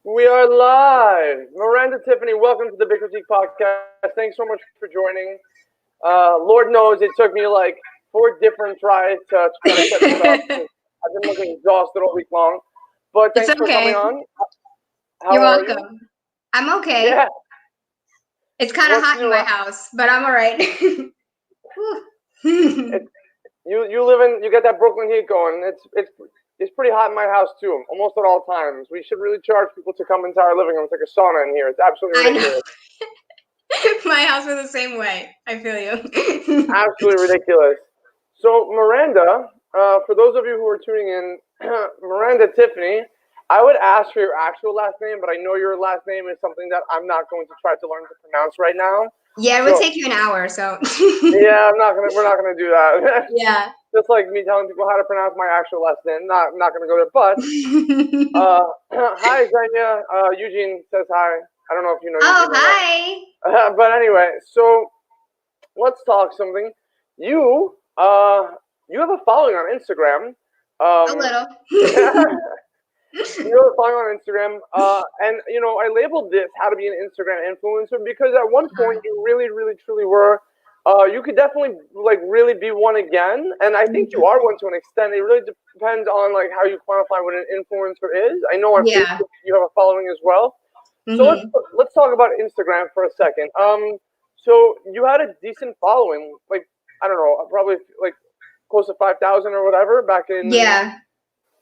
We are live. Miranda Tiffany, welcome to the BigCritique Podcast. Thanks so much for joining. Lord knows it took me like 4 different tries to try to set this up. I've been looking exhausted all week long. But It's thanks for coming okay. on. How You're are you? welcome. I'm okay. Yeah. It's kind of What's hot in new? my house, but I'm all right. You get that Brooklyn heat going. It's pretty hot in my house too, almost at all times. We should really charge people to come into our living room. It's like a sauna in here. It's absolutely I ridiculous. know. My house was the same way. I feel you. Absolutely ridiculous. So, Miranda, for those of you who are tuning in, Miranda Tiffany, I would ask for your actual last name, but I know your last name is something that I'm not going to try to learn to pronounce right now. Yeah, it would take you an hour, so. Yeah, we're not gonna do that. Yeah. Just like me telling people how to pronounce my actual last name, not gonna go there. But hi, Xenia. Eugene says hi. I don't know if you know Oh, Eugene or hi. not. But anyway, so let's talk something. You have a following on Instagram. A little. You have a following on Instagram, and I labeled this "How to Be an Instagram Influencer" because at one point you really, really, truly were. You could definitely really be one again, and I think you are one to an extent. It really depends on how you quantify what an influencer is. I know on Yeah. Facebook you have a following as well. So let's talk about Instagram for a second. So you had a decent following, I don't know, probably close to 5,000 or whatever back in. Yeah.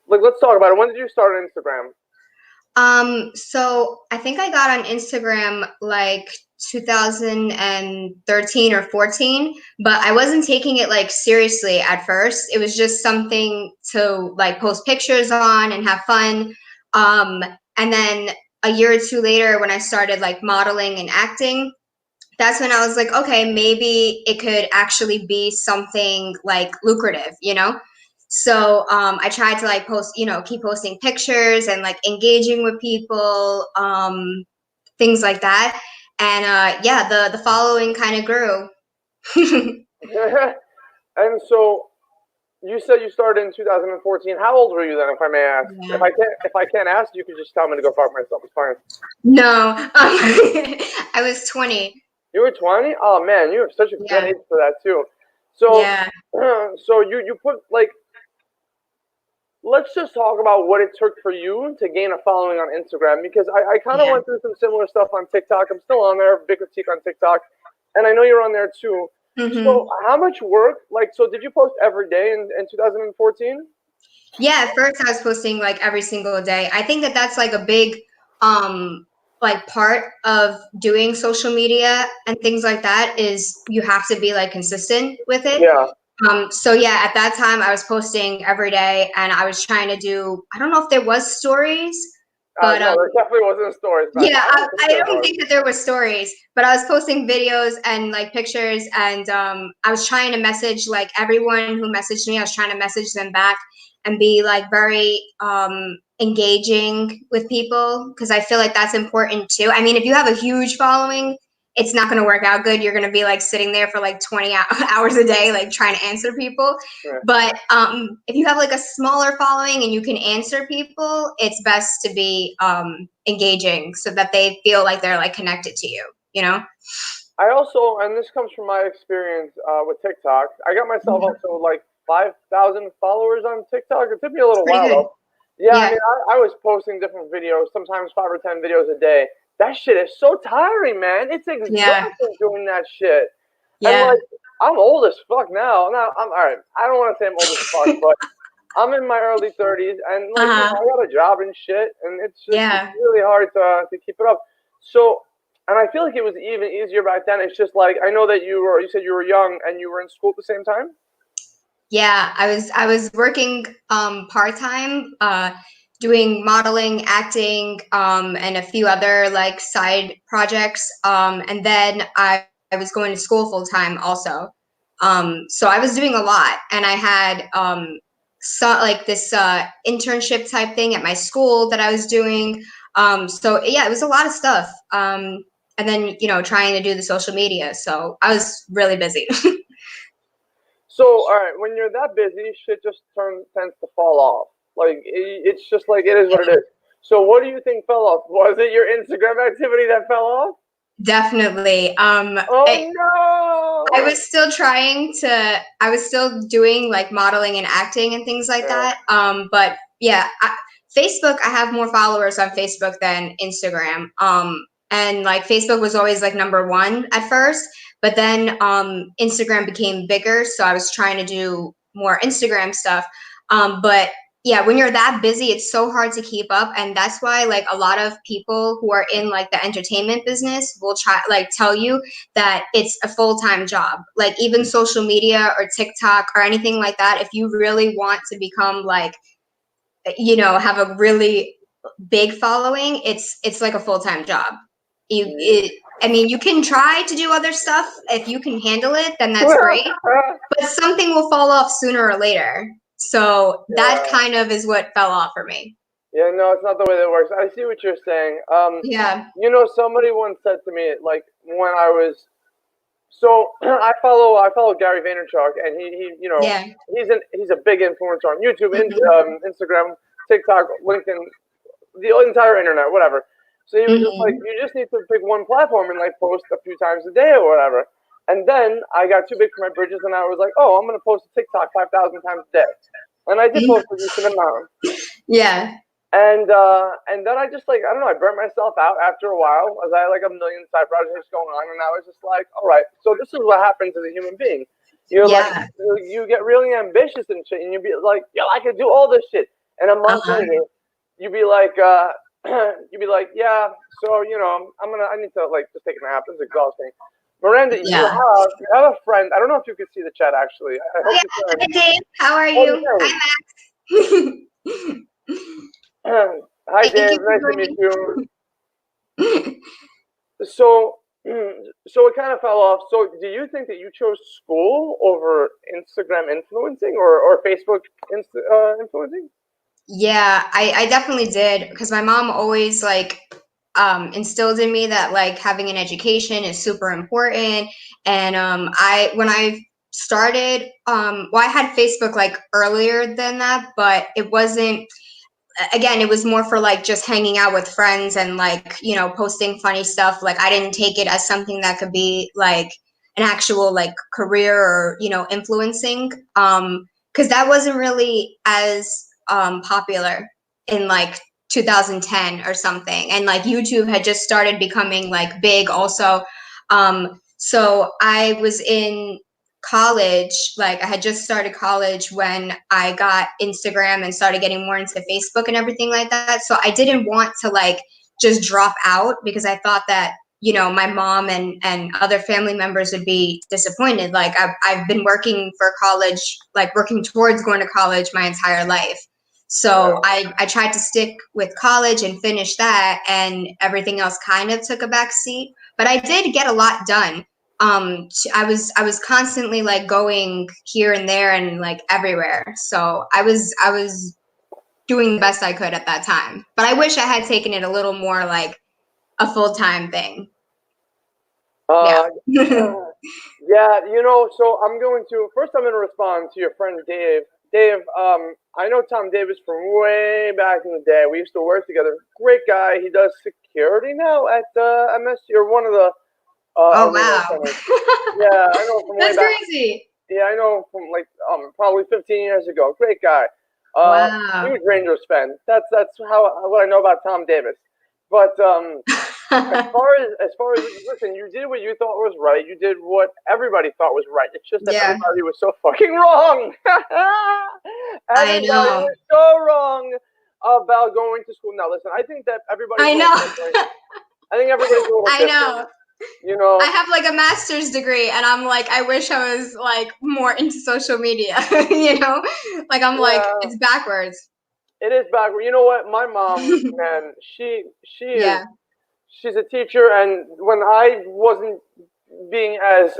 Let's talk about it. When did you start on Instagram? So I think I got on Instagram 2013 or 14, but I wasn't taking it seriously at first. It was just something to post pictures on and have fun. And then a year or two later, when I started modeling and acting, that's when I was like, okay, maybe it could actually be something lucrative, So I tried to post, keep posting pictures and engaging with people, things like that. And yeah, the following kind of grew. And so you said you started in 2014. How old were you then, if I may ask? Yeah. If I can't ask, you could just tell me to go fuck myself. It's fine. No, I was 20. You were 20? Oh man, you have such a good age for that too. So Yeah. So you put let's just talk about what it took for you to gain a following on Instagram, because I kind of went through some similar stuff on TikTok. I'm still on there, BigCritique on TikTok, and I know you're on there too. So how much work, so did you post every day in 2014? Yeah, at first I was posting every single day. I think that's a big part of doing social media and things like that is you have to be consistent with it. Yeah. So yeah, at that time I was posting every day and I was trying to do, I don't know if there was stories, but no, there definitely wasn't stories back yeah, then. I don't think that there were stories, but I was posting videos and pictures, and I was trying to message everyone who messaged me. I was trying to message them back and be very engaging with people, because I feel that's important too. I mean, if you have a huge following, it's not going to work out good. You're going to be sitting there for 20 hours a day, trying to answer people. Sure. But if you have a smaller following and you can answer people, it's best to be engaging so that they feel they're connected to you, I also, and this comes from my experience with TikTok, I got myself up to 5,000 followers on TikTok. It took me a little while though. Yeah, I mean, I was posting different videos, sometimes 5 or 10 videos a day. That shit is so tiring, man. It's exhausting doing that shit. Yeah. And I'm old as fuck now. Now I'm all right. I don't want to say I'm old as fuck, but I'm in my early 30s, and I got a job and shit, and it's just it's really hard to keep it up. So, and I feel like it was even easier back then. It's just I know that you said you were young and you were in school at the same time. Yeah, I was working part-time, doing modeling, acting, and a few other like side projects. And then I was going to school full-time also. So I was doing a lot, and I had this internship type thing at my school that I was doing. So yeah, it was a lot of stuff. And then, trying to do the social media. So I was really busy. So, all right, when you're that busy, shit just tends to fall off. It's just it is what it is. So what do you think fell off? Was it your Instagram activity that fell off? Definitely. Oh no! I was still I was still doing like modeling and acting and things like Yeah. that. But yeah, Facebook, I have more followers on Facebook than Instagram. And like Facebook was always like number one at first, but then Instagram became bigger. So I was trying to do more Instagram stuff. But yeah, when you're that busy, it's so hard to keep up. And that's why like a lot of people who are in like the entertainment business will try like tell you that it's a full-time job. Like even social media or TikTok or anything like that, if you really want to become like, have a really big following, it's like a full-time job. I mean, you can try to do other stuff. If you can handle it, then that's great. But something will fall off sooner or later. So that Yeah. kind of is what fell off for me. Yeah, no, it's not the way that works. I see what you're saying. Yeah. Somebody once said to me, like when I was so I follow Gary Vaynerchuk, and Yeah. he's a big influencer on YouTube, Instagram, TikTok, LinkedIn, the entire internet, whatever. So he was just like, Hmm. you just need to pick one platform and like post a few times a day or whatever. And then I got too big for my bridges, and I was like, oh, I'm gonna post a TikTok 5,000 times a day, and I did post a decent amount. Yeah. And then I just like I don't know, I burnt myself out after a while as I had like a million side projects going on, and I was just like, all right, so this is what happens as a human being. You're like Yeah. you get really ambitious and shit, and you be like, yo, I could do all this shit, and a month Uh-huh. later, you'd be like, yeah, so I need to like just take a nap. This is exhausting. Miranda, Yeah. you have a friend. I don't know if you could see the chat actually. I Oh, hope yeah. you can. Hi, Dave. How are Oh, you you? can. Hi, Max. Hi, Thank Dave. you for Nice to meet you. joining. So, so it kind of fell off. So, do you think that you chose school over Instagram influencing or Facebook influencing? Yeah, I definitely did because my mom always like instilled in me that like having an education is super important. And I when I started well, I had Facebook like earlier than that, but it wasn't, again, it was more for like just hanging out with friends and like, posting funny stuff. Like I didn't take it as something that could be like an actual like career or, influencing. Because that wasn't really as popular in like 2010 or something. And like YouTube had just started becoming like big also. So I was in college, like I had just started college when I got Instagram and started getting more into Facebook and everything like that. So I didn't want to like just drop out because I thought that, my mom and other family members would be disappointed. Like I've been working for college, like working towards going to college my entire life. So Yeah. I tried to stick with college and finish that, and everything else kind of took a back seat. But I did get a lot done. I was constantly like going here and there and like everywhere. So I was doing the best I could at that time. But I wish I had taken it a little more like a full-time thing. Yeah. Uh, yeah. So I'm going to first. I'm going to respond to your friend Dave. Dave, I know Tom Davis from way back in the day. We used to work together. Great guy. He does security now at MSG or one of the Oh arena wow. centers. Yeah, I know from way That's back. crazy. Yeah, I know from like probably 15 years ago. Great guy. Wow. Huge Rangers fan. That's how what I know about Tom Davis. But as far as listen, you did what you thought was right. You did what everybody thought was right. It's just that Yeah, everybody was so fucking wrong. I Everybody know. was so wrong about going to school. Now listen, I think that everybody's I a little know. different. I think everybody's a little I different. know. You I know, have like a master's degree and I'm like, I wish I was like more into social media, Like I'm like, yeah, it's backwards. it is backward. You know what? My mom, man, she is Yeah. she's a teacher, and when I wasn't being as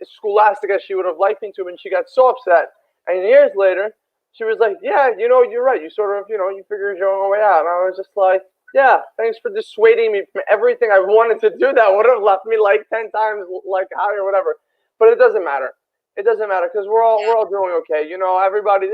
scholastic as she would have liked me to, and she got so upset. And years later, she was like, "Yeah, you're right. You sort of, you figured your own way out." And I was just like, "Yeah, thanks for dissuading me from everything I wanted to do. That would have left me like 10 times like higher, or whatever." But it doesn't matter. It doesn't matter because we're all doing okay. Everybody.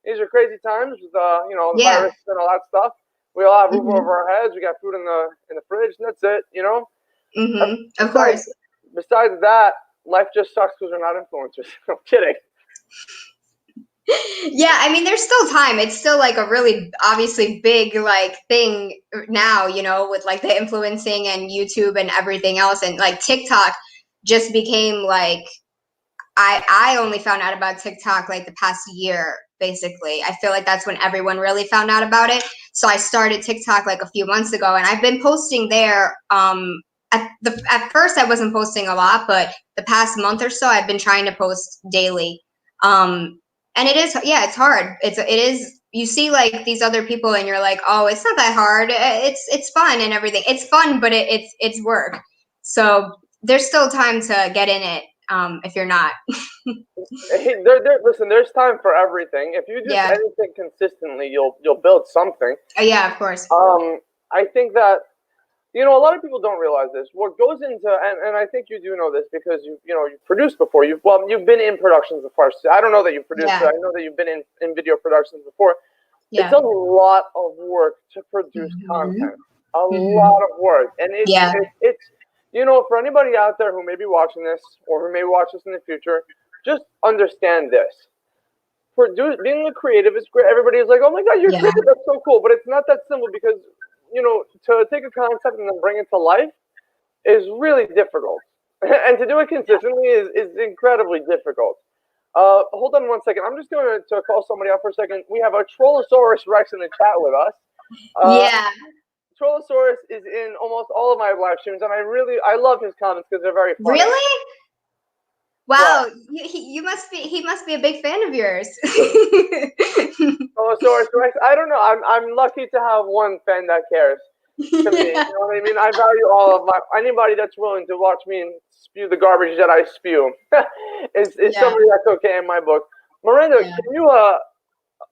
These are crazy times with the Yeah. virus and all that stuff. We all have roof Mm-hmm. over our heads. We got food in the fridge, and that's it. You know. Mm-hmm. Of Besides, course. besides that, life just sucks because we're not influencers. I'm kidding. Yeah, I mean, there's still time. It's still like a really obviously big like thing now, you know, with like the influencing and YouTube and everything else, and like TikTok just became like I only found out about TikTok like the past year, basically. I feel like that's when everyone really found out about it. So I started TikTok like a few months ago, and I've been posting there. At first I wasn't posting a lot, but the past month or so I've been trying to post daily. And it is, yeah, it's hard. It is. You see like these other people, and you're like, oh, it's not that hard. It's fun and everything. It's fun, but it's work. So there's still time to get in it. If you're not. Hey, listen, there's time for everything. If you do Yeah. anything consistently, you'll build something. Yeah, of course. I think that a lot of people don't realize this. What goes into and I think you do know this because you've produced before. You've been in productions before. So I don't know that you've produced, Yeah. but I know that you've been in video productions before. Yeah. It's a lot of work to produce content. A lot of work, and it's for anybody out there who may be watching this or who may watch this in the future, just understand this. Being a creative is great. Everybody is like, "Oh my God, you're creative! That's so cool!" But it's not that simple because to take a concept and then bring it to life is really difficult, and to do it consistently is incredibly difficult. Hold on one second. I'm just going to call somebody out for a second. We have a Trollosaurus Rex in the chat with us. Yeah. Trollosaurus is in almost all of my live streams, and I love his comments because they're very funny. Really? Wow, you must be. He must be a big fan of yours. Trollosaurus Rex. I don't know. I'm lucky to have one fan that cares. To me, you know what I mean? I value all of anybody that's willing to watch me and spew the garbage that I spew. is somebody that's okay in my book. Miranda, can you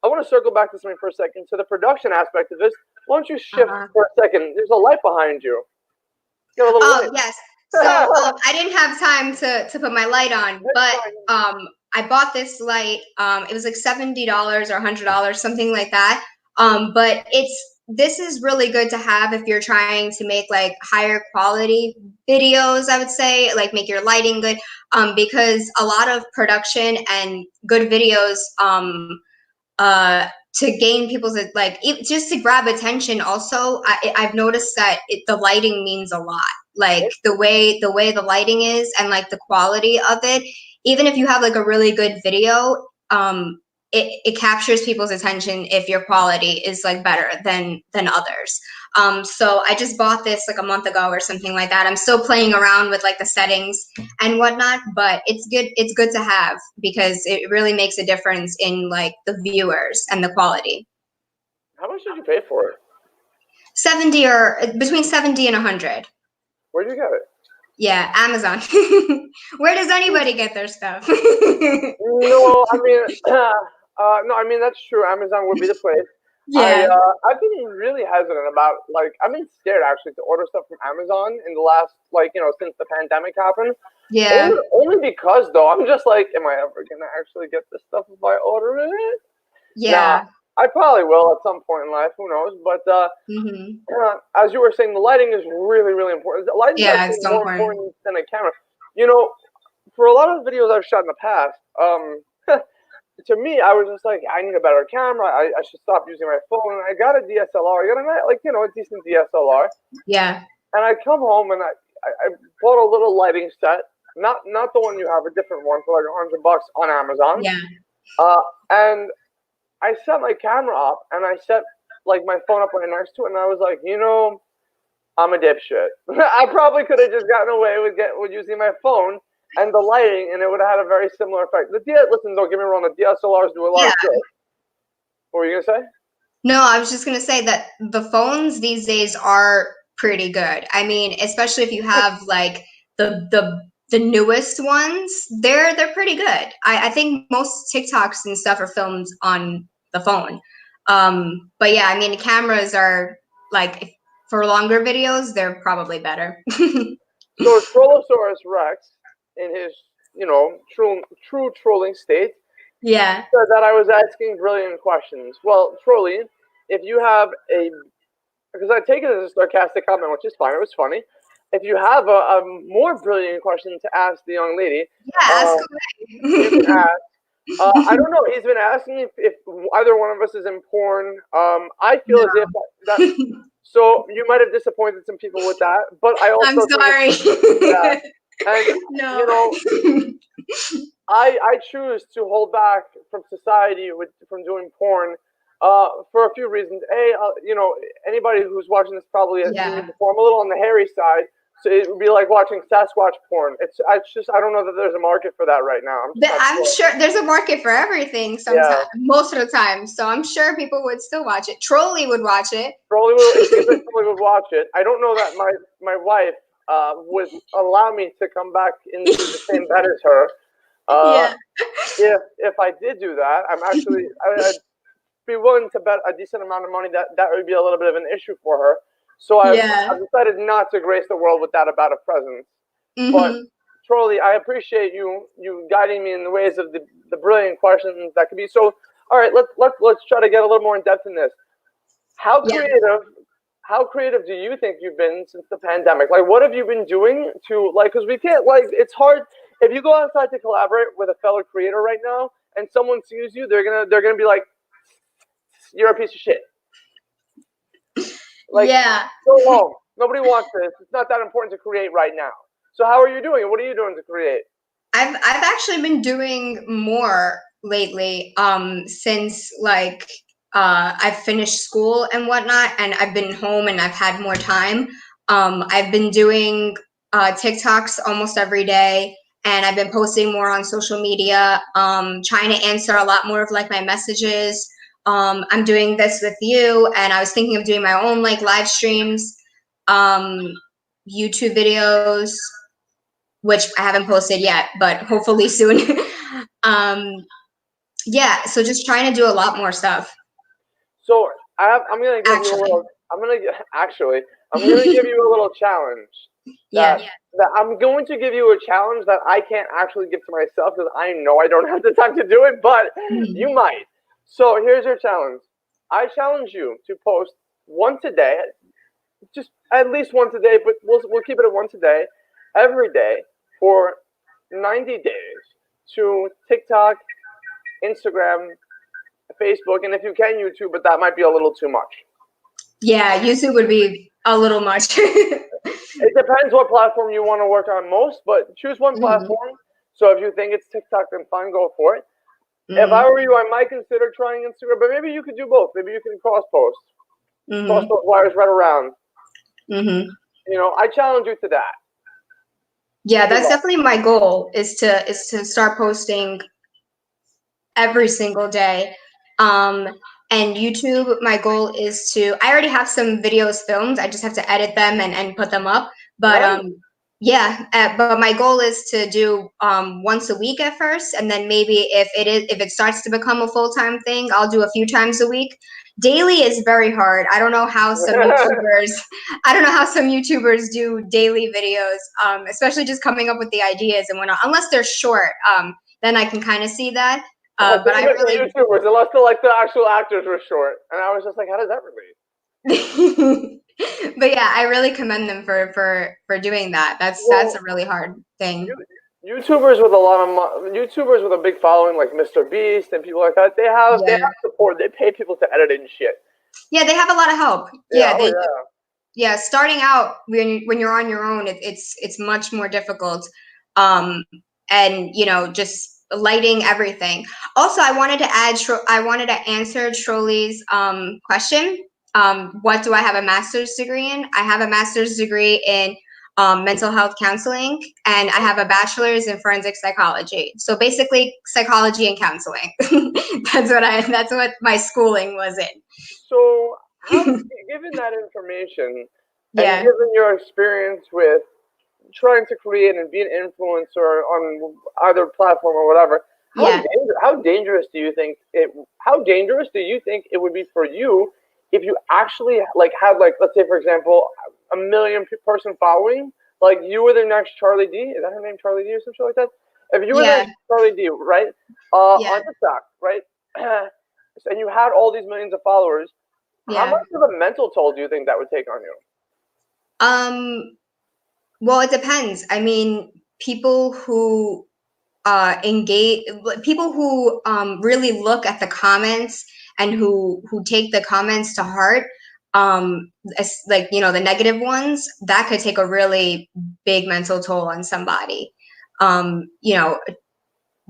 I want to circle back to something for a second. To the production aspect of this, why don't you shift for a second? There's a light behind you. You got a little light. Yes. So I didn't have time to put my light on, but I bought this light. It was like $70 or $100, something like that. But this is really good to have if you're trying to make like higher quality videos, I would say, like make your lighting good. Because a lot of production and good videos, to gain people's like just to grab attention. Also, I've noticed that the lighting means a lot. Like the way the lighting is and like the quality of it. Even if you have like a really good video, it captures people's attention if your quality is like better than others. So I just bought this like a month ago or something like that. I'm still playing around with like the settings and whatnot, but it's good to have because it really makes a difference in like the viewers and the quality. How much did you pay for it? 70 or between 70 and 100. Where'd you get it? Yeah, Amazon. Where does anybody get their stuff? No, I mean, no, I mean that's true. Amazon would be the place. Yeah. I've been really hesitant about I've been scared actually to order stuff from Amazon in the last since the pandemic happened. Yeah. Only because though I'm just like, am I ever gonna actually get this stuff if I order it? Yeah. Nah, I probably will at some point in life. Who knows? But as you were saying, the lighting is really, really important. The lighting is actually more important than a camera. For a lot of the videos I've shot in the past, to me, I was just like, I need a better camera. I should stop using my phone. I got a DSLR. I got a decent DSLR. Yeah. And I come home and I bought a little lighting set, not the one you have, a different one for like $100 on Amazon. Yeah. And I set my camera up and I set like my phone up right next to it, and I was like, I'm a dipshit. I probably could have just gotten away with using my phone and the lighting, and it would have had a very similar effect. Listen, don't get me wrong, the DSLRs do a lot of good. What were you gonna say? No, I was just gonna say that the phones these days are pretty good. I mean, especially if you have like the newest ones, they're pretty good. I think most TikToks and stuff are filmed on the phone. But yeah, I mean, the cameras are like for longer videos, they're probably better. So Trollosaurus Rex, in his true trolling state, said that I was asking brilliant questions. Well, Trolly, if you have a because I take it as a sarcastic comment, which is fine. It was funny. If you have a more brilliant question to ask the young lady, Yeah, ask you can away. ask. I don't know. He's been asking if either one of us is in porn. I feel No. as if that. So you might have disappointed some people with that, but I I'm also think sorry. yeah. And No. you know, I choose to hold back from society from doing porn for a few reasons. Anybody who's watching this probably has seen me Yeah. before. I'm a little on the hairy side, so it would be like watching Sasquatch porn. I don't know that there's a market for that right now. I'm just not I'm sure. sure there's a market for everything Yeah, sometimes, most of the time. So I'm sure people would still watch it. Trolley would watch it. probably will. It seems like probably would watch it. I don't know that my wife would allow me to come back into the same bed as her. Uh, Yeah. if I did do that, I'd be willing to bet a decent amount of money that would be a little bit of an issue for her. So Yeah. I've decided not to grace the world with that about a presence. But Hmm. Trolley, I appreciate you guiding me in the ways of the brilliant questions that could be. So, all right, let's try to get a little more in depth in this. How Yeah. creative how creative do you think you've been since the pandemic? Like, what have you been doing to like? Because we can't like. It's hard if you go outside to collaborate with a fellow creator right now, and someone sees you, they're gonna be like, "You're a piece of shit." Like, Yeah. go home. Nobody wants this. It's not that important to create right now. So, how are you doing? What are you doing to create? I've actually been doing more lately, since like I've finished school and whatnot, and I've been home and I've had more time. I've been doing TikToks almost every day, and I've been posting more on social media, trying to answer a lot more of like my messages. I'm doing this with you, and I was thinking of doing my own like live streams, um, YouTube videos, which I haven't posted yet, but hopefully soon. um, yeah, so just trying to do a lot more stuff, So, I'm gonna give you a actually. little. I'm gonna actually. I'm gonna give you a little challenge. Yeah. That I'm going to give you a challenge that I can't actually give to myself because I know I don't have the time to do it, but Mhm. you might. So here's your challenge. I challenge you to post once a day, just at least once a day, but we'll keep it at once a day, every day for 90 days to TikTok, Instagram, Facebook, and if you can YouTube, but that might be a little too much. Yeah, YouTube would be a little much. It depends what platform you want to work on most, but choose one Mhm. platform. So if you think it's TikTok, then fine, go for it. If I Mhm. were you, I might consider trying Instagram, but maybe you could do both. Maybe you can cross Mhm. those wires right around. Mhm. I challenge you to that. Yeah, Good that's luck. definitely my goal, is to start posting every single day. Um, and YouTube, my goal is to, I already have some videos filmed. I just have to edit them and put them up. But Nice. yeah, but my goal is to do once a week at first, and then maybe if it starts to become a full-time thing, I'll do a few times a week. Daily is very hard. I don't know how some YouTubers do daily videos, especially just coming up with the ideas and whatnot. Unless they're short, then I can kind of see that. But I Even the really, YouTubers, unless the actual actors were short, and I was just like, how does that relate? but yeah, I really commend them for doing that. That's Well, a really hard thing. YouTubers with YouTubers with a big following like Mr. Beast and people like that, they have Yeah, support. They pay people to edit and shit. yeah, they have a lot of help. Yeah, Yeah, oh they do. yeah. Yeah, starting out when you're on your own, it's much more difficult. Um, and just lighting everything. Also, I wanted to answer Trolley's question. What do I have a master's degree in? I have a master's degree in mental health counseling, and I have a bachelor's in forensic psychology. So basically, psychology and counseling. That's what my schooling was So, in. given that information, and Yeah, given your experience with trying to create and be an influencer on either platform or whatever, yeah, how dangerous do you think it? How dangerous do you think it would be for you if you actually like had like, let's say for example, a million person following, like you were the next Charlie D. Is that her name, Charlie D or something like that? If you were the yeah, next Charlie D, right, yeah. on TikTok, right, and you had all these millions of followers, How much of a mental toll do you think that would take on you? Well, it depends. I mean, people who engage, people who really look at the comments and who take the comments to heart, like, you know, the negative ones, that could take a really big mental toll on somebody. You know,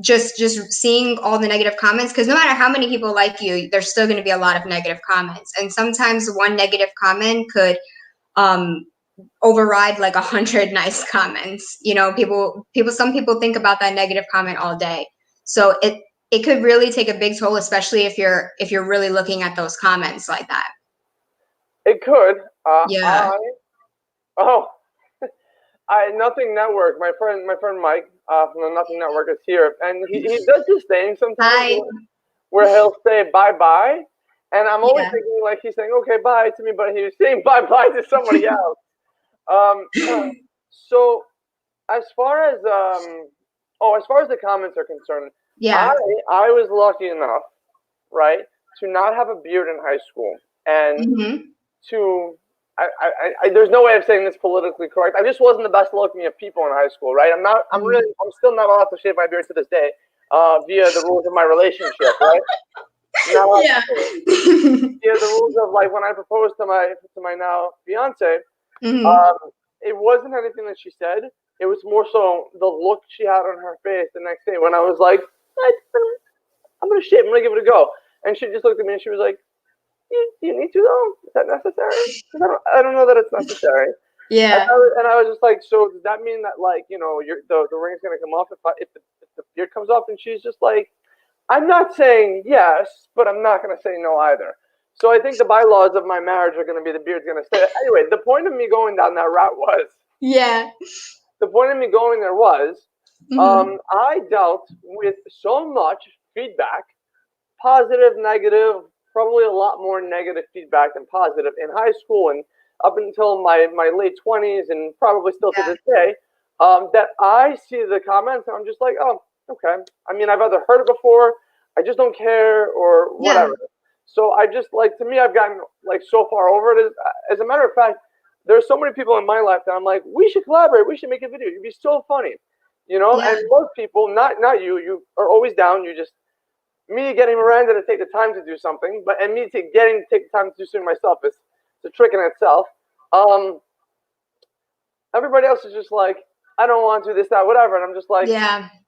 just seeing all the negative comments, because no matter how many people like you, there's still going to be a lot of negative comments, and sometimes one negative comment could override like 100 nice comments. You know, some people think about that negative comment all day, so it could really take a big toll, especially if you're really looking at those comments like that. It could. Yeah. Nothing Network. My friend Mike from the Nothing Network is here, and he does this thing sometimes where he'll say bye bye, and I'm always thinking like he's saying okay bye to me, but he's saying bye bye to somebody else. So as far as the comments are concerned, I was lucky enough, right, to not have a beard in high school, and to there's no way of saying this politically correct. I just wasn't the best looking of people in high school, right? I'm still not allowed to shave my beard to this day, via the rules of my relationship, right? Now, via the rules of like when I proposed to my now fiance, it wasn't anything that she said. It was more so the look she had on her face the next day when I was like, I'm gonna shave, I'm gonna give it a go, and she just looked at me and she was like, you need to though? Is that necessary? I don't know that it's necessary. Yeah. And I was just like, so does that mean that like, you know, the ring's gonna come off if the beard comes off? And she's just like, I'm not saying yes, but I'm not gonna say no either. So I think the bylaws of my marriage are gonna be the beard's gonna stay. Anyway, the point of me going down that route was the point of me going there was I dealt with so much feedback, positive, negative, probably a lot more negative feedback than positive in high school and up until my late 20s and probably still to this day, that I see the comments and I'm just like, oh, okay. I mean, I've either heard it before, I just don't care, or whatever. So I just, like, to me, I've gotten, like, so far over it. As a matter of fact, there's so many people in my life that I'm like, we should collaborate, we should make a video, it'd be so funny, you know? And most people, not you are always down, you just, me getting Miranda to take the time to do something, and me take the time to do something myself is a trick in itself. Everybody else is just like, I don't want to do this, that, whatever. And I'm just like,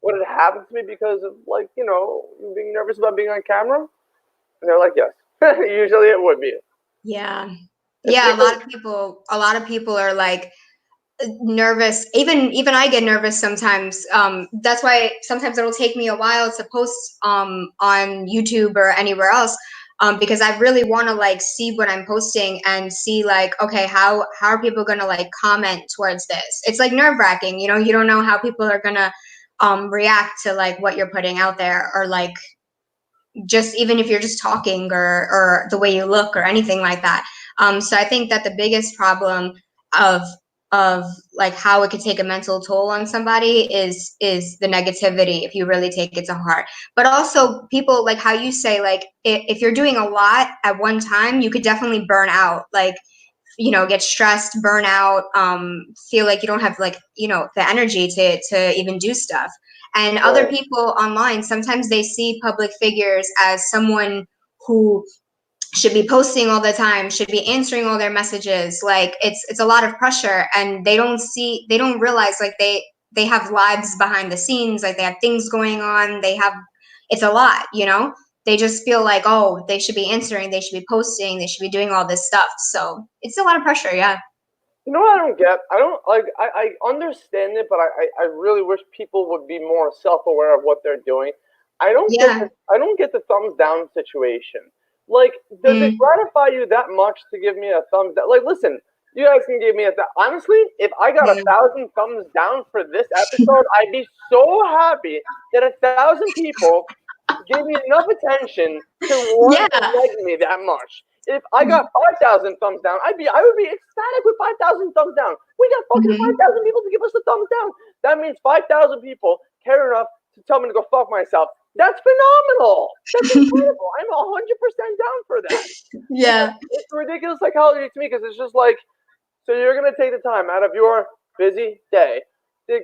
would it happen to me because of, like, you know, being nervous about being on camera? And they're like, yes. Usually it would be. Yeah. A lot of people are like nervous. Even I get nervous sometimes. That's why sometimes it'll take me a while to post on YouTube or anywhere else, because I really want to like see what I'm posting and see like, okay, how are people gonna like comment towards this? It's like nerve-wracking, you know. You don't know how people are gonna react to like what you're putting out there, or like just even if you're just talking or the way you look or anything like that. So I think that the biggest problem of like how it could take a mental toll on somebody is the negativity if you really take it to heart. But also people, like how you say, like if you're doing a lot at one time, you could definitely burn out, like, you know, get stressed, burn out, feel like you don't have, like, you know, the energy to even do stuff. And other people online, sometimes they see public figures as someone who should be posting all the time, should be answering all their messages. Like it's a lot of pressure, and they don't realize like they have lives behind the scenes, like they have things going on. It's a lot, you know. They just feel like, oh, they should be answering, they should be posting, they should be doing all this stuff. So it's a lot of pressure. Yeah. You know what I don't get? I understand it, but I really wish people would be more self-aware of what they're doing. I don't get the thumbs down situation. Like, does it gratify you that much to give me a thumbs down? Like, listen, you guys can give me honestly, if I got 1,000 thumbs down for this episode, I'd be so happy that 1,000 people gave me enough attention to want to like me that much. If I got 5,000 thumbs down, I would be ecstatic with 5,000 thumbs down. We got fucking 5,000 people to give us the thumbs down. That means 5,000 people care enough to tell me to go fuck myself. That's phenomenal. That's incredible. I'm 100% down for that. Yeah. It's ridiculous psychology to me because it's just like, so you're gonna take the time out of your busy day to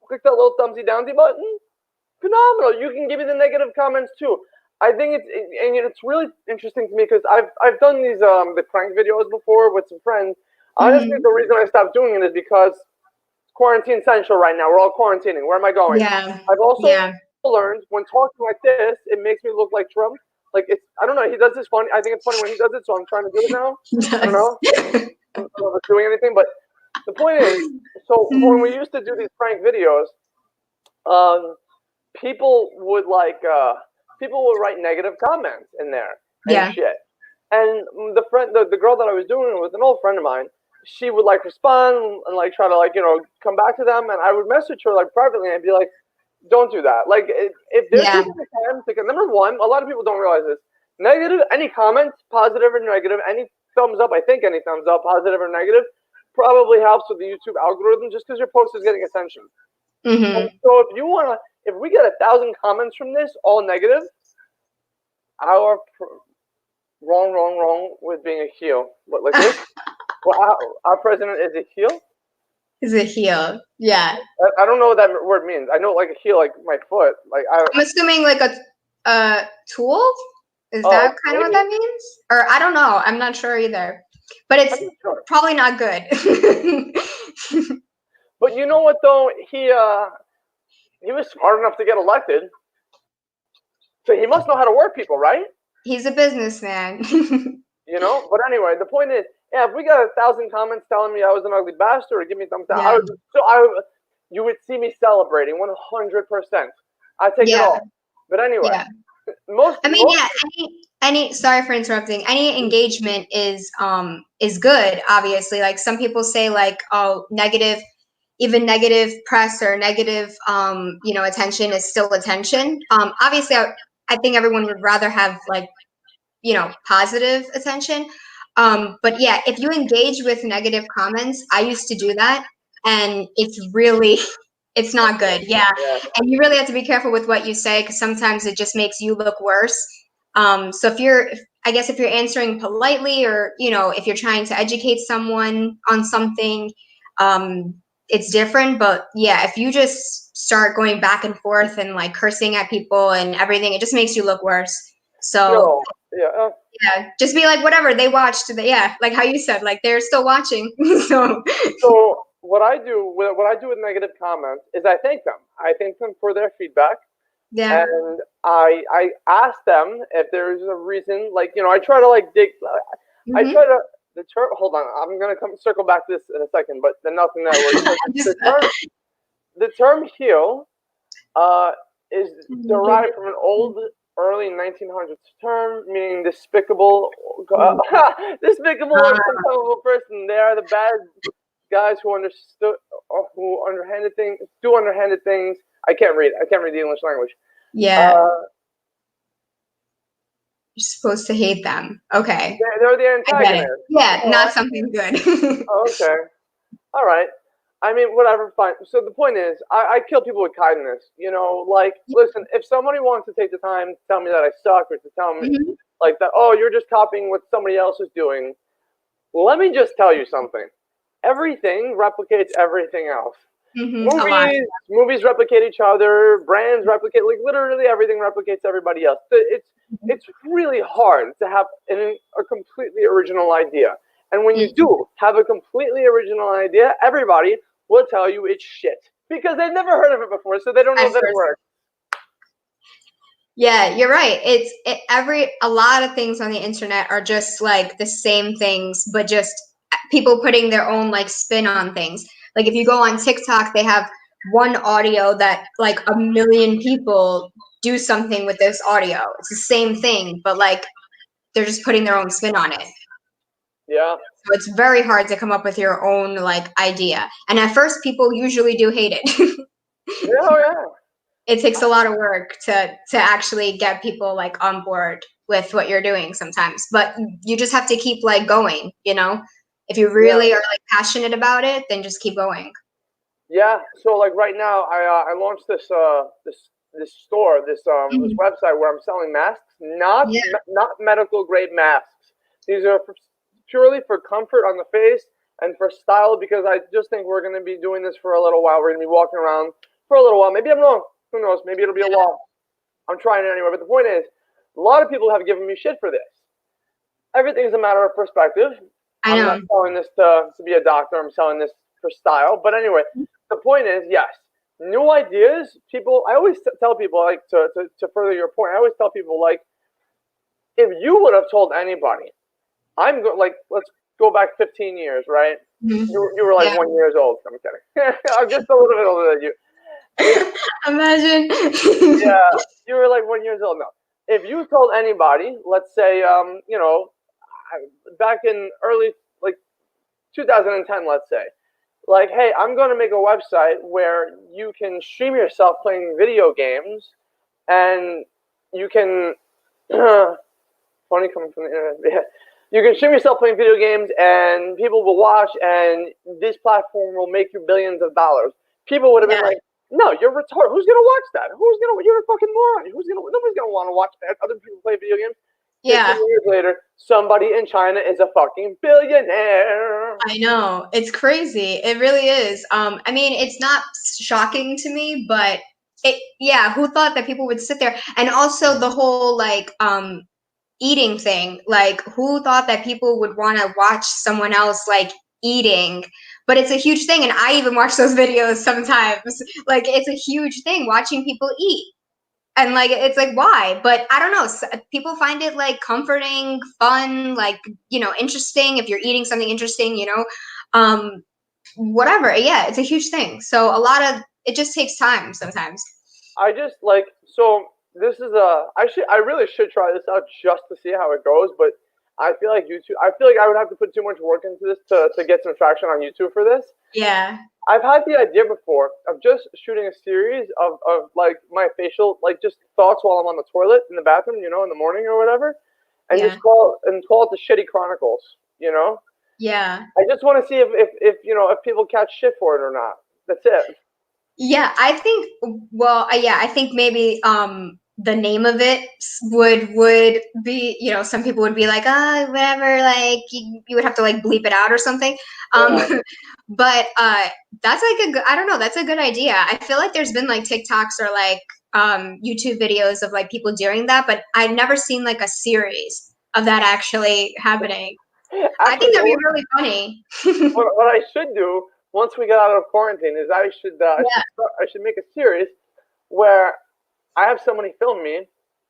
click that little thumbsy downsy button. Phenomenal. You can give me the negative comments too. I think it's really interesting to me because I've done these the prank videos before with some friends. Honestly, the reason I stopped doing it is because it's quarantine central right now. We're all quarantining. Where am I going? Yeah. I've also Yeah. learned when talking like this, it makes me look like Trump. Like it's I don't know. He does this funny. I think it's funny when he does it, so I'm trying to do it now. I don't know. I don't know if it's doing anything, but the point is, so when we used to do these prank videos, people would write negative comments in there and Yeah. shit. And the girl that I was doing it with, an old friend of mine, she would like respond and like try to like come back to them, and I would message her like privately and I'd be like, don't do that. Like if they're Yeah. taking the time to number one, a lot of people don't realize this. Negative, any comments, positive or negative, any thumbs up, I think any thumbs up, positive or negative, probably helps with the YouTube algorithm just because your post is getting attention. And so if we get 1,000 comments from this, all negative, wrong with being a heel. But like this, well, our president is a heel. Is a heel. Yeah. I don't know what that word means. I know like a heel, like my foot. Like I'm assuming like a tool. Is that kind of what that means? Or I don't know. I'm not sure either. But it's probably not good. But you know what though? He was smart enough to get elected. So he must know how to work people, right? He's a businessman. But anyway, the point is, yeah, if we got 1,000 comments telling me I was an ugly bastard or give me thumbs down, you would see me celebrating 100%. I take it all. But anyway, any sorry for interrupting. Any engagement is good, obviously. Like some people say like, oh, even negative press or negative attention is still attention. Obviously I think everyone would rather have like positive attention. But yeah, if you engage with negative comments, I used to do that, and it's not good. Yeah. And you really have to be careful with what you say because sometimes it just makes you look worse. So if you're answering politely or if you're trying to educate someone on something, it's different. But yeah, if you just start going back and forth and like cursing at people and everything, it just makes you look worse. So yeah, just be like, whatever, they watched. Like how you said, like they're still watching. So what I do with negative comments is I thank them. I thank them for their feedback. Yeah. And I ask them if there's a reason, like I try to like dig. I try to hold on, I'm gonna circle back to this in a second, but then nothing that works. The term heel is derived from an old early 1900s term meaning despicable or contemptible person. They are the bad guys who understood or who do underhanded things. I can't read the English language. Yeah. You're supposed to hate them. Okay. They're the antagonists. Yeah, not something good. Okay. All right. I mean, whatever, fine. So the point is, I kill people with kindness. Listen, if somebody wants to take the time to tell me that I suck or to tell me like that, oh, you're just copying what somebody else is doing, let me just tell you something. Everything replicates everything else. Movies replicate each other. Brands replicate, like literally everything replicates everybody else. It's really hard to have a completely original idea. And when you do have a completely original idea, everybody will tell you it's shit because they've never heard of it before, so they don't know that it works. Yeah, you're right. A lot of things on the internet are just like the same things, but just people putting their own like spin on things. Like if you go on TikTok, they have one audio that like 1 million people do something with this audio. It's the same thing, but like they're just putting their own spin on it. Yeah. So it's very hard to come up with your own like idea. And at first people usually do hate it. Yeah. It takes a lot of work to actually get people like on board with what you're doing sometimes. But you just have to keep like going, If you really are like passionate about it, then just keep going. Yeah. So like right now I launched this store, this website where I'm selling masks, not medical grade masks. These are purely for comfort on the face and for style, because I just think we're going to be doing this for a little while. We're going to be walking around for a little while. Maybe I'm wrong. Who knows? Maybe it'll be a while. I'm trying it anyway. But the point is, a lot of people have given me shit for this. Everything's a matter of perspective. I know. I'm not selling this to be a doctor. I'm selling this for style. But anyway, the point is, yes, new ideas. People, I always tell people, like, to further your point, I always tell people, like, if you would have told anybody, let's go back 15 years, right? Mm-hmm. You were like 1 year old. I'm kidding. I'm just a little bit older than you. Imagine. Yeah, you were like 1 year old. No, if you told anybody, let's say, back in early, like, 2010, let's say, like, hey, I'm going to make a website where you can stream yourself playing video games, and you can, funny coming from the internet, yeah. You can stream yourself playing video games, and people will watch, and this platform will make you billions of dollars. People would have been like, no, you're retarded. Who's going to watch that? You're a fucking moron. Nobody's going to want to watch other people play video games. Yeah. 15 years later, somebody in China is a fucking billionaire. I know. It's crazy. It really is. I mean, it's not shocking to me, but who thought that people would sit there? And also the whole, like, eating thing. Like, who thought that people would want to watch someone else, like, eating? But it's a huge thing, and I even watch those videos sometimes. Like, it's a huge thing watching people eat. And, like, it's like, why? But I don't know. People find it, like, comforting, fun, like, interesting. If you're eating something interesting, whatever. Yeah, it's a huge thing. So it just takes time sometimes. I just, like, so this is I really should try this out just to see how it goes, but I feel like I would have to put too much work into this to get some traction on YouTube for this. Yeah. I've had the idea before of just shooting a series of like my facial, like, just thoughts while I'm on the toilet in the bathroom, in the morning or whatever, and just call it the Shitty Chronicles, Yeah. I just want to see if people catch shit for it or not. That's it. Yeah, I think maybe the name of it would be, some people would be like, whatever, like you would have to, like, bleep it out or something. But that's like I don't know, that's a good idea. I feel like there's been, like, TikToks or, like, YouTube videos of, like, people doing that, but I've never seen, like, a series of that actually happening. Actually, I think that'd be really funny. What I should do once we get out of quarantine is I should make a series where I have somebody film me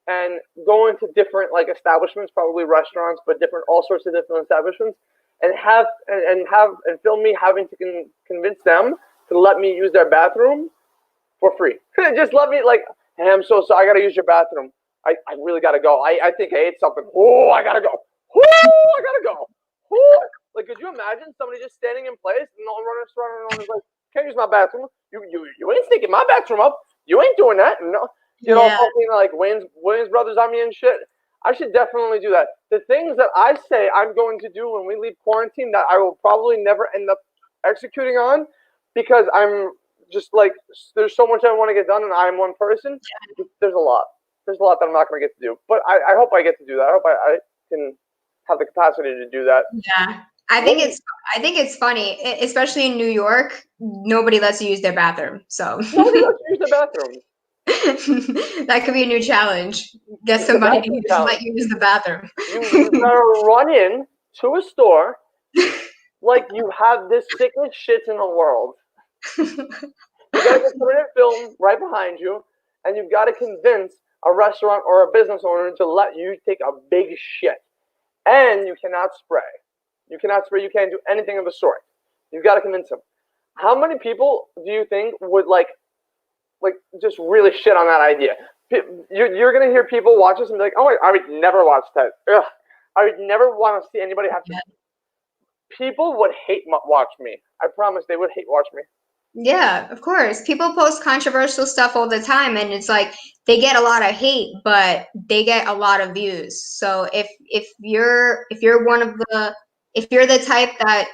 and go into different, like, establishments, probably restaurants, but all sorts of different establishments, and film me having to convince them to let me use their bathroom for free. Just let me, like, hey, I'm so sorry, I gotta use your bathroom. I really gotta go. I think I ate something. Oh, I gotta go. Oh, I gotta go. Oh. Like, could you imagine somebody just standing in place and no one restaurant is like, can't use my bathroom. You ain't stinking my bathroom up. You ain't doing that. No, fucking, like, Williams Brothers on me and shit. I should definitely do that. The things that I say I'm going to do when we leave quarantine that I will probably never end up executing on, because I'm just, like, there's so much I want to get done and I'm one person. There's a lot that I'm not going to get to do. But I hope I get to do that. I hope I can have the capacity to do that. Yeah. I think it's funny, especially in New York. Nobody lets you use their bathroom, so nobody lets you use the bathroom. That could be a new challenge. Get somebody to let you use the bathroom. You gotta run in to a store like you have the sickest shits in the world. You gotta get somebody to film right behind you, and you've got to convince a restaurant or a business owner to let you take a big shit. And you cannot spray. You cannot spray. You can't do anything of the sort. You've got to convince them. How many people do you think would like just really shit on that idea? You're gonna hear people watch this and be like, "Oh, I would never watch that. Ugh, I would never want to see anybody have to." People would hate watch me. I promise they would hate watch me. Yeah, of course. People post controversial stuff all the time, and it's like they get a lot of hate, but they get a lot of views. So if you're the type that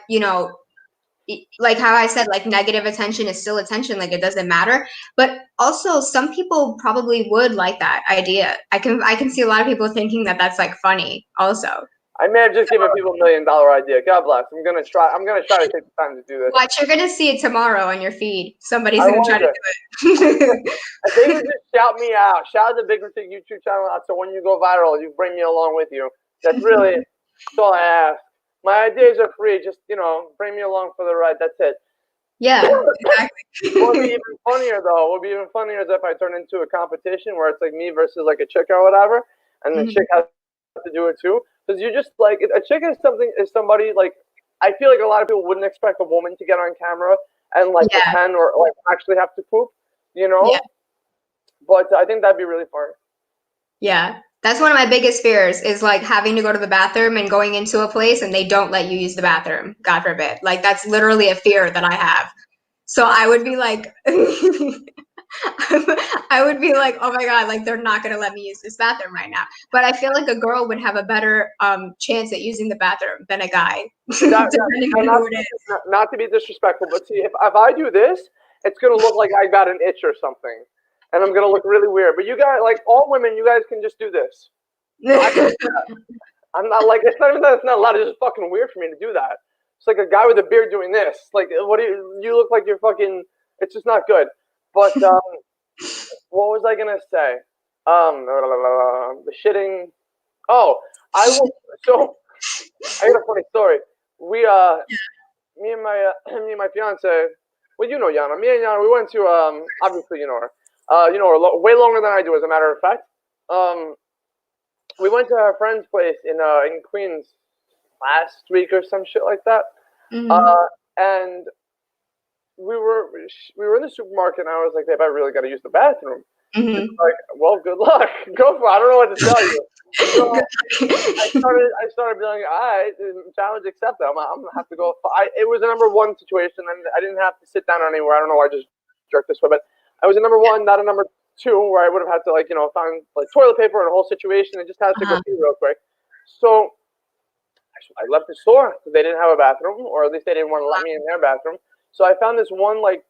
like how I said, like negative attention is still attention, like it doesn't matter. But also some people probably would like that idea. I can see a lot of people thinking that that's like funny also. I may have just given people $1 million idea. God bless. I'm gonna try to take the time to do this. Watch, you're gonna see it tomorrow on your feed. Somebody's I gonna try to do it. If they would just shout me out, shout out the BigCritique YouTube channel out, so when you go viral, you bring me along with you. That's all I ask. My ideas are free. Just bring me along for the ride. That's it. Yeah, exactly. What would be even funnier though? What would be even funnier is if I turn into a competition where it's like me versus like a chick or whatever, and the chick has to do it too. Because you just like a chick is somebody like I feel like a lot of people wouldn't expect a woman to get on camera and like pretend or like actually have to poop, Yeah. But I think that'd be really fun. Yeah. That's one of my biggest fears is like having to go to the bathroom and going into a place and they don't let you use the bathroom. God forbid. Like that's literally a fear that I have. So I would be like, I would be like, oh my God, like they're not going to let me use this bathroom right now. But I feel like a girl would have a better chance at using the bathroom than a guy. Depending on who it is. Not to be disrespectful, but see, if I do this, it's going to look like I got an itch or something. And I'm going to look really weird. But you guys, like all women, you guys can just do this. I'm not like, it's not a lot. It's just fucking weird for me to do that. It's like a guy with a beard doing this. Like, what do you look like you're fucking, it's just not good. But what was I going to say? The shitting. Oh, so I got a funny story. We, me and my fiance, well, you know Yana. Me and Yana, we went to, obviously you know her. Way longer than I do, as a matter of fact. We went to our friend's place in Queens last week or some shit like that. And we were in the supermarket, and I was like, babe, I really got to use the bathroom. She's like, well, good luck. Go for it. I don't know what to tell you. So I started being like, all right, challenge accepted. I'm going to have to go. It was a number one situation, and I didn't have to sit down anywhere. I don't know why I just jerked this way, but I was a number one, not a number two, where I would have had to find like toilet paper and a whole situation. I just had to go pee real quick. So I left the store because they didn't have a bathroom, or at least they didn't want to let me in their bathroom. So I found this one like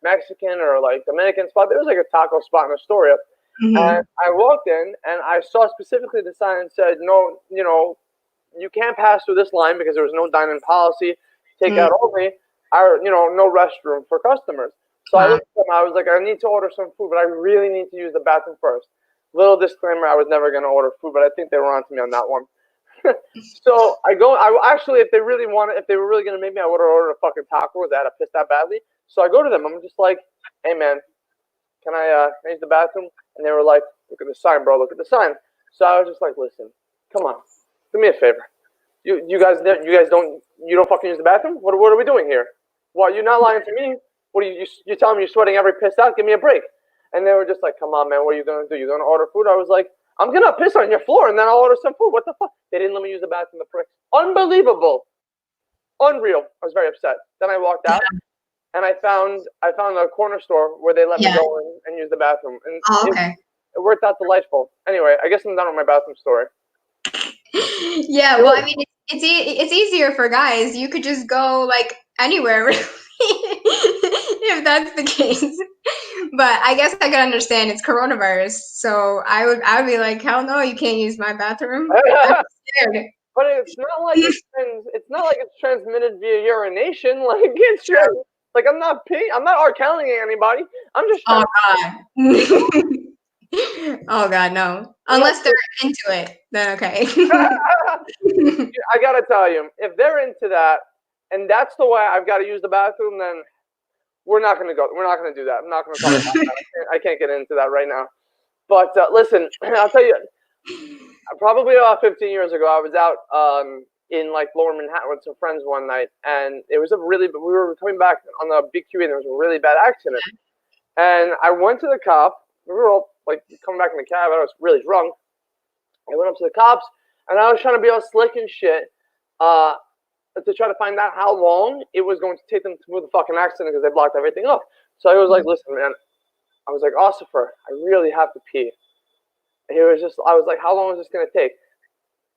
Mexican or like Dominican spot. There was like a taco spot in Astoria. And I walked in and I saw specifically the sign that said, no, you can't pass through this line because there was no dine-in policy, take out only, no restroom for customers. So I looked at them, I was like, I need to order some food, but I really need to use the bathroom first. Little disclaimer, I was never going to order food, but I think they were onto me on that one. So if they were really going to make me, I would have ordered a fucking taco. They had to piss that badly. So I go to them, I'm just like, hey man, can I use the bathroom? And they were like, look at the sign, bro, look at the sign. So I was just like, listen, come on, do me a favor. You guys don't fucking use the bathroom? What are we doing here? Well, you're not lying to me. What are you telling me you're sweating every piss out? Give me a break. And they were just like, come on, man, what are you going to do? You're going to order food? I was like, I'm going to piss on your floor and then I'll order some food. What the fuck? They didn't let me use the bathroom, the pricks. Unbelievable. Unreal. I was very upset. Then I walked out and I found a corner store where they let me go and use the bathroom. And it worked out delightful. Anyway, I guess I'm done with my bathroom story. Yeah, well, I mean, it's easier for guys. You could just go like anywhere, really, if that's the case. But I guess I can understand it's coronavirus, so I would be like, hell no, you can't use my bathroom. I'm scared. But it's not like it's transmitted via urination. Like it's like I'm not R. Kellying anybody. I'm just trying Oh God, no. Unless they're into it, then okay. I gotta tell you, if they're into that, and that's the way I've got to use the bathroom, then we're not gonna go. We're not gonna do that. I'm not gonna talk about that. I can't get into that right now. But listen, I'll tell you. Probably about 15 years ago, I was out in like Lower Manhattan with some friends one night, and we were coming back on the BQE, and there was a really bad accident. And I went to the cop. We were all like coming back in the cab. I was really drunk. I went up to the cops, and I was trying to be all slick and shit to try to find out how long it was going to take them to move the fucking accident because they blocked everything up. So I was like, listen, man. I was like, Ossifer, I really have to pee. And I was like, how long is this going to take?